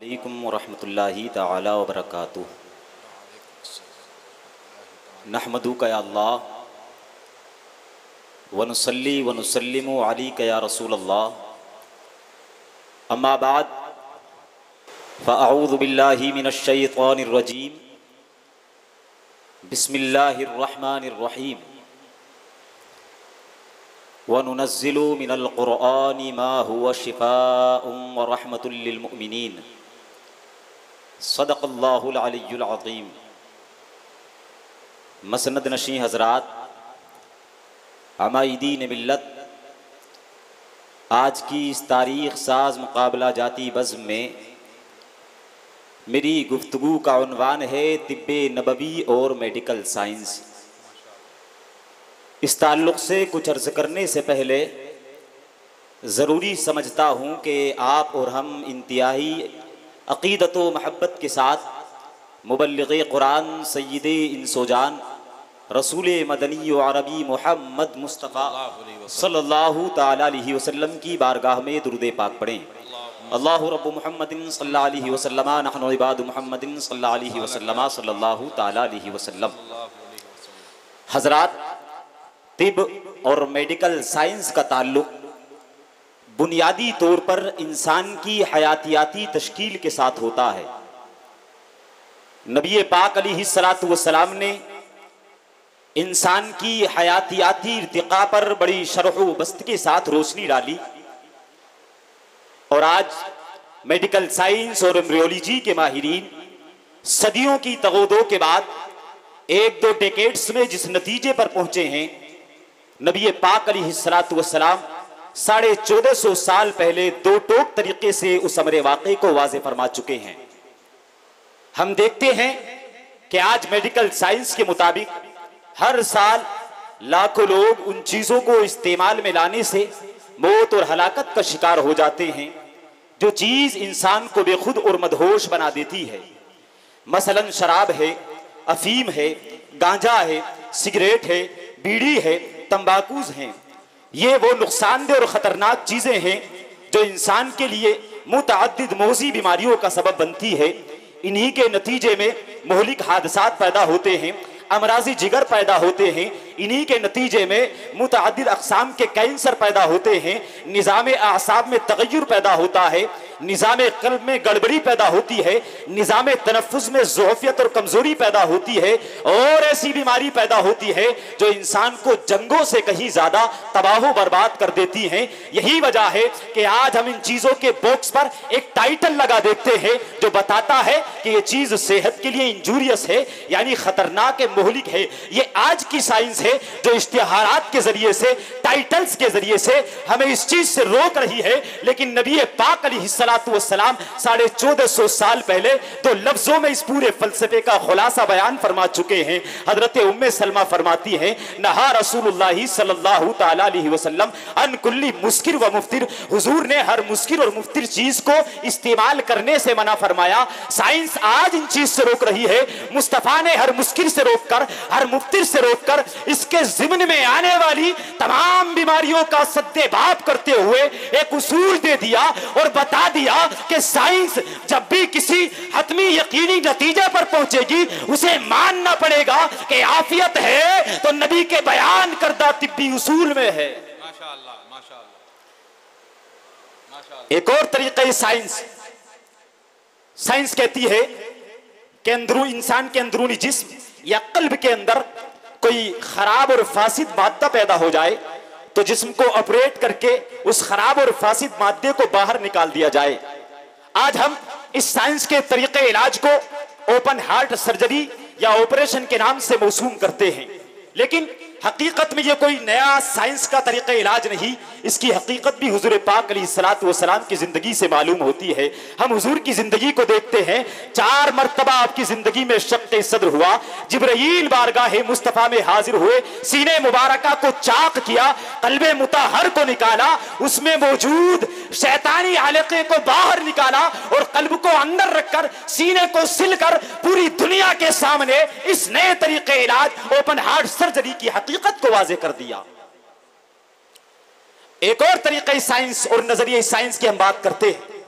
अलैकुम वरहमतुल्लाहि तआला वबरकातुहू। नहमदुका या अल्लाह व नुसल्ली व नुसल्लिमु अलैका या रसूलल्लाह। अम्मा बाद फ़अऊज़ु बिल्लाहि मिनश शैतानिर रजीम। बिस्मिल्लाहिर रहमानिर रहीम। व नुनज़्ज़िलु मिनल क़ुरआनि मा हुवा शिफ़ाउन व रहमतुल लिल मुमिनीन। सदक़ल्लाहुल अलिय्युल अज़ीम। मसनद नशी हज़रात, अमायदीन मिल्लत, आज की इस तारीख़ साज मुकाबला जाती बज़्म में मेरी गुफ्तगू का उन्वान है तिब्बे नबवी और मेडिकल साइंस। इस ताल्लुक़ से कुछ अर्ज़ करने से पहले ज़रूरी समझता हूँ कि आप और हम इंतहाई अक़ीदत व महब्बत के साथ मुबल्लिग़े क़ुरान सय्यदे इंसोजान रसूल मदनी व अरबी मुहम्मद मुस्तफ़ा सल्लल्लाहु ताला अलैहि वसल्लम की बारगाह में दुरूद पाक पढ़ें। अल्लाहु रब्बु मुहम्मदिन सल्लल्लाहु अलैहि वसल्लम नहनु इबादु मुहम्मदिन सल्लल्लाहु अलैहि वसल्लम सल्लल्लाहु ताला अलैहि वसल्लम। हज़रात, तिब और मेडिकल साइंस का ताल्लुक़ बुनियादी तौर पर इंसान की हयातियाती तश्कील के साथ होता है। नबी पाक अलैहिस्सलातु वस्सलाम ने इंसान की हयातियाती इर्तिक़ा पर बड़ी शरह व बस्त के साथ रोशनी डाली और आज मेडिकल साइंस और एम्ब्रियोलॉजी के माहिरीन सदियों की तगोदों के बाद एक दो डेकेड्स में जिस नतीजे पर पहुंचे हैं, नबी पाक अलैहिस्सलातु वस्सलाम 1450 साल पहले दो टोक तरीके से उस अमरे वाक़े को वाज़े फरमा चुके हैं। हम देखते हैं कि आज मेडिकल साइंस के मुताबिक हर साल लाखों लोग उन चीज़ों को इस्तेमाल में लाने से मौत और हलाकत का शिकार हो जाते हैं जो चीज़ इंसान को बेखुद और मदहोश बना देती है। मसलन शराब है, अफीम है, गांजा है, सिगरेट है, बीड़ी है, तंबाकूज हैं। ये वो नुकसानदेह और ख़तरनाक चीज़ें हैं जो इंसान के लिए मुतअद्दिद मौजी बीमारियों का सबब बनती है। इन्हीं के नतीजे में मोहलिक हादसात पैदा होते हैं, अमराज़ी जिगर पैदा होते हैं। इन्हीं के नतीजे में मुतअद्दिद अक़साम के कैंसर पैदा होते हैं। निज़ाम आसाब में तग़य्युर पैदा होता है, निज़ाम क़ल्ब में गड़बड़ी पैदा होती है, निज़ाम तनफ़्फ़ुज़ में ज़ुअफ़ियत और कमज़ोरी पैदा होती है और ऐसी बीमारी पैदा होती है जो इंसान को जंगों से कहीं ज़्यादा तबाह बर्बाद कर देती हैं। यही वजह है कि आज हम इन चीज़ों के बॉक्स पर एक टाइटल लगा देते हैं जो बताता है कि ये चीज़ सेहत के लिए इंजूरियस है, यानी ख़तरनाक मोहलिक है। ये आज की साइंस है जो इश्तिहारात के जरिए से, टाइटल्स के जरिए से हमें इस चीज से रोक रही है। लेकिन नबी पाक अलैहिस्सलातु वस्सलाम 1450 साल पहले तो लफ्जों में इस पूरे फलसफे का खुलासा बयान फरमा चुके हैं। हजरत उम्मे सलमा फरमाती हैं, नहा रसूलुल्लाह सल्लल्लाहु ताला अलैहि वसल्लम अन कुल्ली मुस्किर व मुफ्तिर। हुजूर ने हर मुस्किर और मुफ्तिर चीज को इस्तेमाल करने से मना फरमाया। साइंस आज इन चीज से रोक रही है। मुस्तफा ने हर मुस्किर से रोककर, हर मुफ्तिर से रोककर इसके ज़िम्न में आने वाली तमाम बीमारियों का सद्देबाब करते हुए एक उसूल दे दिया और बता दिया कि साइंस जब भी किसी हतमी यकीनी नतीजे पर पहुंचेगी उसे मानना पड़ेगा कि आफियत है तो नबी के बयान करदा तिब्बी उसूल में है। माशाअल्लाह, माशाअल्लाह, माशाअल्लाह। एक और तरीक़े साइंस कहती है कि इंसान के अंदरूनी जिस्म या कल्ब के अंदर कोई खराब और फासिद मादा पैदा हो जाए तो जिस्म को ऑपरेट करके उस खराब और फासिद मादे को बाहर निकाल दिया जाए। आज हम इस साइंस के तरीके इलाज को ओपन हार्ट सर्जरी या ऑपरेशन के नाम से मौसूम करते हैं, लेकिन हकीकत में ये कोई नया साइंस का तरीक़ा इलाज नहीं। इसकी हकीकत भी हुजूर पाक अलैहिस्सलातु वस्सलाम की ज़िंदगी से मालूम होती है। हम हुजूर की ज़िंदगी को देखते हैं, 4 मरतबा आपकी ज़िंदगी में शक्क़े सद्र हुआ। जिब्राईल बारगाह मुस्तफ़ा में हाजिर हुए, सीने मुबारका को चाक किया, क़ल्बे मुतहर को निकाला, उसमें मौजूद शैतानी आलक़े को बाहर निकाला और क़ल्ब को अंदर रखकर सीने को सिलकर पूरी दुनिया के सामने इस नए तरीक़े इलाज ओपन हार्ट सर्जरी की हकीकत को वाज़े कर दिया। एक और तरीक़े साइंस और नजरिए साइंस की हम बात करते हैं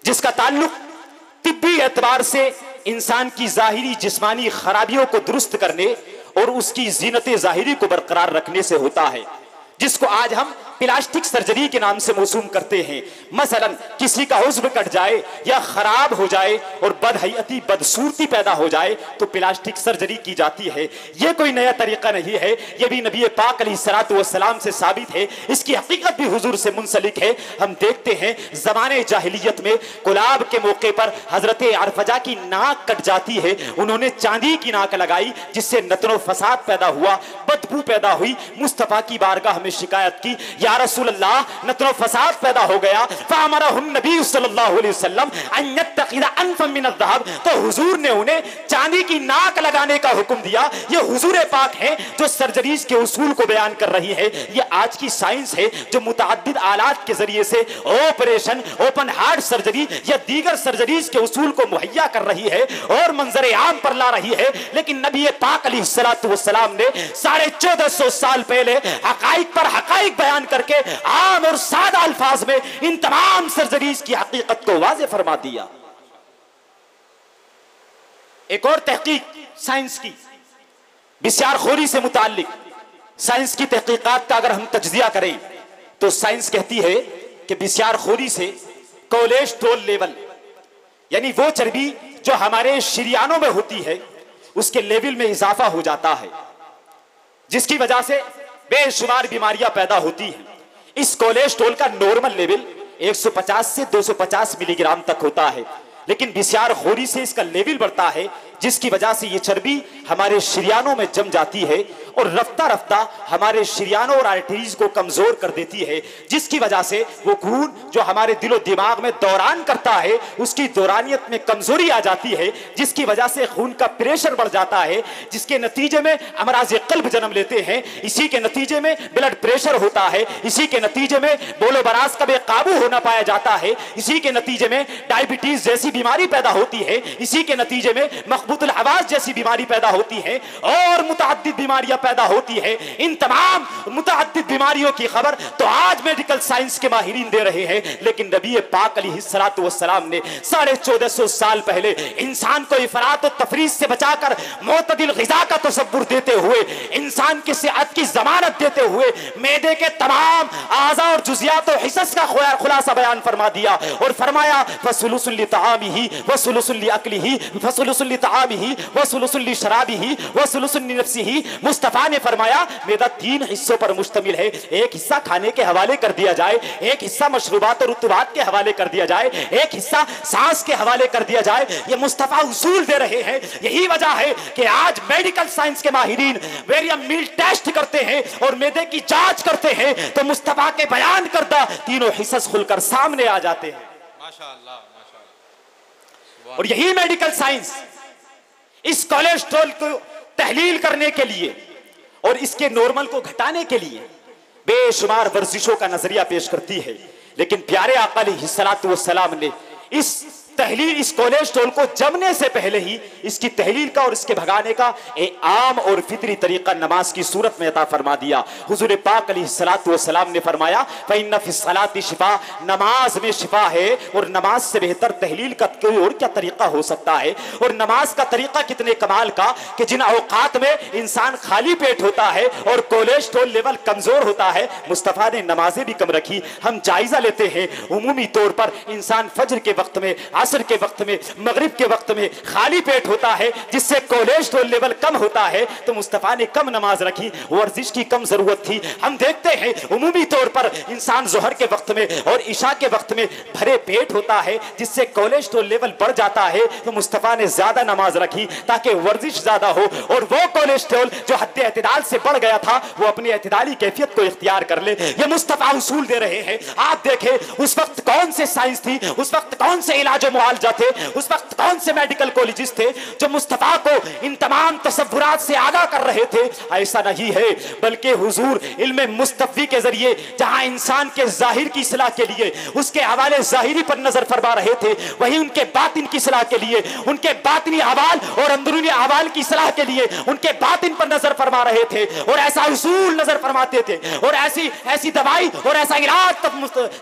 जिसका ताल्लुक तिब्बी एतबार से इंसान की जाहिरी जिस्मानी खराबियों को दुरुस्त करने और उसकी जीनत जाहिरी को बरकरार रखने से होता है, जिसको आज हम प्लास्टिक सर्जरी के नाम से मौसूम करते हैं। मसलन किसी का उज़्व कट जाए या खराब हो जाए और बदहैयती बदसूरती पैदा हो जाए तो प्लास्टिक सर्जरी की जाती है। यह कोई नया तरीका नहीं है, यह भी नबी पाक अलैहिस्सलातु वस्सलाम से साबित है, इसकी हकीकत भी हुजूर से मुंसलिक है। हम देखते हैं ज़माने जाहिलियत में गुलाब के मौके पर हजरत अरफजा की नाक कट जाती है, उन्होंने चांदी की नाक लगाई जिससे नतनो फसाद पैदा हुआ, बदबू पैदा हुई। मुस्तफ़ा की बारगाह में शिकायत की, या रसूल अल्लाह नतनो फसाद पैदा हो गया। फ़अमरहुन नबी सल्लल्लाहु अलैहि वसल्लम अन यत्तखिज़ अनफम मिन अज़्ज़हब, तो हुजूर ने उन्हें चांदी की नाक लगाने का हुक्म दिया। ये हुजूर पाक हैं जो सर्जरीज के उसूल को बयान कर रही है। ये आज की साइंस है जो मुतअद्दिद आलात के जरिए से ऑपरेशन, ओपन हार्ट सर्जरी या दीगर सर्जरीज के उसूल को मुहैया कर रही है और मंजर आम पर ला रही है। लेकिन नबी पाक अलैहिस्सलातु वस्सलाम ने 1450 साल पहले हकाइक पर हकाइक बयान करके आम और सादा अल्फाज में इन तमाम सर्जरीज की हकीकत को वाज़े फरमा दिया। एक और तहकीक साइंस की बिस्यारखोरी से मुताल्लिक, साइंस की तहकीकात का अगर हम तज्जिया करें तो साइंस कहती है कि बिस्यारखोरी से कोलेस्ट्रॉल लेवल, यानी वो चर्बी जो हमारे शरीयानों में होती है, उसके लेवल में इजाफा हो जाता है, जिसकी वजह से बेशुमार बीमारियां पैदा होती हैं। इस कोलेस्ट्रॉल का नॉर्मल लेवल 150 से 250 मिलीग्राम तक होता है, लेकिन बिस्यारखोरी से इसका लेवल बढ़ता है, जिसकी वजह से ये चर्बी हमारे शरीयानों में जम जाती है और रफ्ता रफ्ता हमारे शरीयानों और आर्टरीज को कमजोर कर देती है, जिसकी वजह से वो खून जो हमारे दिलो दिमाग में दौरान करता है उसकी दौरानियत में कमजोरी आ जाती है, जिसकी वजह से खून का प्रेशर बढ़ जाता है, जिसके नतीजे में अमराज क़ल्ब जन्म लेते हैं, इसी के नतीजे में ब्लड प्रेशर होता है, इसी के नतीजे में बोलो बरास का बेकाबू होना पाया जाता है, इसी के नतीजे में डायबिटीज जैसी बीमारी पैदा होती है, इसी के नतीजे में मखबूतुल हवास जैसी बीमारी पैदा होती है और मुतअद्दिद बीमारियां पैदा होती है। इन तमाम मुतअद्दिद बीमारियों की खबर तो आज मेडिकल साइंस के माहिरीन दे रहे हैं, लेकिन नबी पाक अलैहिस्सलातु वस्सलाम ने 1450 साल पहले इंसान को इफरात और तफरीज से बचाकर मुतदिल ग़िज़ा का तसव्वुर देते हुए, इंसान की सेहत की जमानत देते हुए मेदे के तमाम आज़ा और जुज़ियात और हिस्स का खुलासा बयान फरमा दिया और फरमाया फसुलुसुन लितामिही वसुलुसुन लिअक्लिही फसुलुसुन लितामिही वसुलुसुन लिशराबिही वसुलुसुन लिनफ्सिही। मुस्तफ़ा ने फरमाया मेदा 3 हिस्सों पर मुश्तमिल है, एक हिस्सा खाने के हवाले कर दिया जाए, एक हिस्सा मशरूबात और रुतबात के हवाले कर दिया जाए, एक हिस्सा सांस के हवाले कर दिया जाए। ये मुस्तफ़ा उसूल दे रहे हैं। यही वजह है कि आज मेडिकल साइंस के माहिरीन वेरियम मील टेस्ट करते हैं और मेदे की जांच करते हैं तो मुस्तफ़ा के बयान करदा तीनों हिस्स खुलकर सामने आ जाते हैं। माशाअल्लाह, माशाअल्लाह। और यही मेडिकल साइंस इस कोलेस्ट्रॉल को तहलील करने के लिए और इसके नॉर्मल को घटाने के लिए बेशुमार वर्जिशों का नजरिया पेश करती है। लेकिन प्यारे आका अलैहिस्सलातु वस्सलाम ने इस तहलील, इस कोलेस्ट्रॉल को जमने से पहले ही इसकी तहलील का और इसके भगाने का एक आम और फितरी तरीका नमाज की सूरत में अता फरमा दिया। हुजूर पाक अलैहिस्सलातु वस्सलाम ने फरमाया फ़इन्ना फ़िस्सलाति शिफा, नमाज में शिफा है और नमाज से बेहतर तहलील का कोई और क्या तरीका हो सकता है। और नमाज का तरीका कितने कमाल का कि जिन औकात में इंसान खाली पेट होता है और कोलेस्ट्रॉल लेवल कमजोर होता है, मुस्तफ़ा ने नमाजें भी कम रखी। हम जायजा लेते हैं उमूमी तौर पर इंसान फज्र के वक्त में, असर के वक्त में, मगरिब के वक्त में खाली पेट होता है, जिससे कोलेस्ट्रॉल लेवल कम होता है, तो मुस्तफ़ा ने कम नमाज रखी, वर्जिश की कम जरूरत थी। हम देखते हैं उमूमी तौर पर इंसान जोहर के वक्त में और इशा के वक्त में भरे पेट होता है, जिससे कोलेस्ट्रॉल लेवल बढ़ जाता है, तो मुस्तफ़ा ने ज्यादा नमाज रखी ताकि वर्जिश ज्यादा हो और वो कोलेस्ट्रॉल जो हद एतदाल से बढ़ गया था वो अपनी एतदाली कैफियत को इख्तियार कर ले। ये मुस्तफ़ा उसूल दे रहे हैं। आप देखें उस वक्त कौन से साइंस थी, उस वक्त कौन से इलाज मुआलजा थे, उस वक्त कौन से मेडिकल कॉलेजेस थे जो मुस्तफ़ा को इन तमाम तसव्वुरात से आगाह कर रहे थे। ऐसा नहीं है, बल्कि हुजूर इल्म मुस्तफ़ी के जरिए जहां इंसान के जाहिर की इस्लाह के लिए उसके हवाले जाहिरी पर नजर फरमा रहे थे, वहीं उनके बातिन की इस्लाह के लिए, उनके बातिनी अहवाल और अंदरूनी अहवाल की इस्लाह के लिए उनके बातिन पर नजर फरमा रहे थे और ऐसा उसूल नजर फरमाते थे और ऐसी दवाई और ऐसा इलाज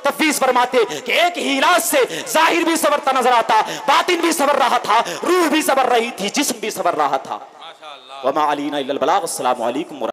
तफवीज फरमाते कि एक ही इलाज से जाहिर भी संवरता नजर आता, बातिन भी सबर रहा था, रूह भी सबर रही थी, जिस्म भी सबर रहा था। माशाअल्लाह। वमा अलीना इल्लल बलाग। अस्सलामु अलैकुम।